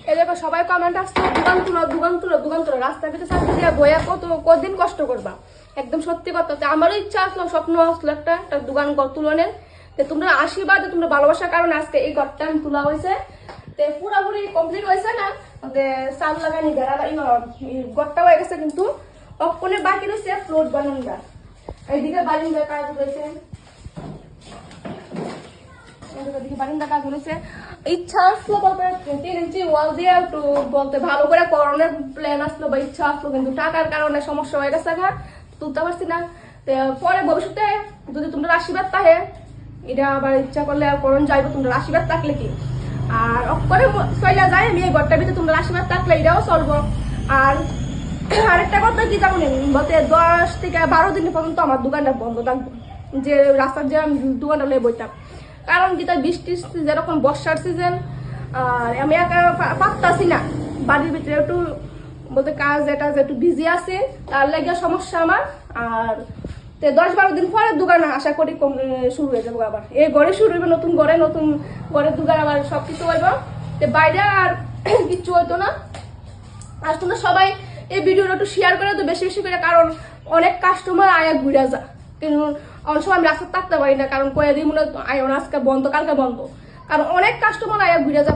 এই দেখো সবাই কমেন্ট আসছে দোকান তুলো দোকান তুলো দোকান তুলো, রাস্তার ভিতরে চাকরি দিয়ে বইয়া কতদিন কষ্ট করবা। একদম সত্যি কথা, আমারও ইচ্ছা আসলো, স্বপ্ন আসলো একটা দোকান ঘর তুলনের। তোমরা আশীর্বাদ, তোমরা ভালোবাসার কারণে আজকে এই ঘরটা তোলা হয়েছে। পুরাপুরি কমপ্লিট হয়েছে না, চাল লাগানি ঘরটা হয়ে গেছে, কিন্তু অক্ষণে বাকি রয়েছে ফ্লোর বারান্দা। এইদিকে বারান্দার কাজ রয়েছে, ইচ্ছা আসলো বলতে 3 ইঞ্চি ওয়াল দিয়ে একটু বলতে ভালো করে করোনার প্ল্যান আসলো বা ইচ্ছা আসলো, কিন্তু টাকার কারণে সমস্যা হয়ে গেছে, তুলতে পারছি না। পরে ভবিষ্যতে যদি তোমরা আশীর্বাদ থাকে, এটা আবার ইচ্ছা করলে আর করণ যাইব, তোমরা আশীর্বাদ থাকলে কি আর অক্ষরে চলে যায়। আমি এই ঘরটার ভিতরে তোমরা আশীর্বাদ থাকলে এটাও চলবো। আর আরেকটা কথা কি জানো, বলতে 10 থেকে 12 দিন পর্যন্ত আমার দোকানটা বন্ধ থাকবে, যে রাস্তার যে আমি দোকানটা লয়ে বইতাম। কারণ কি, তার বৃষ্টির যেরকম বর্ষার সিজন, আর আমি পারতাছি না বাড়ির ভিতরে একটু বলতে কাজ এটা একটু বিজি আছে, তার লাগে সমস্যা আমার। আর 10-12 দিন পরে দোকান আশা করি শুরু হয়ে যাবো আবার। এই ঘরে শুরু হইবে, নতুন ঘরের দোকান আবার সবকিছু হইব। বাইরে আর কিচ্ছু হইতো না। আর তোমরা সবাই এই ভিডিওটা একটু শেয়ার করে তো বেশি বেশি করে, কারণ অনেক কাস্টমার আয়া ঘুরে যা, কিন্তু অনেক সময় আমি রাস্তা থাকতে পারি না, কারণ কয়েকদিন মনে হয় আজকে বন্ধ কালকে বন্ধ, কারণ অনেক কাস্টমার আয়া ঘুরে যা।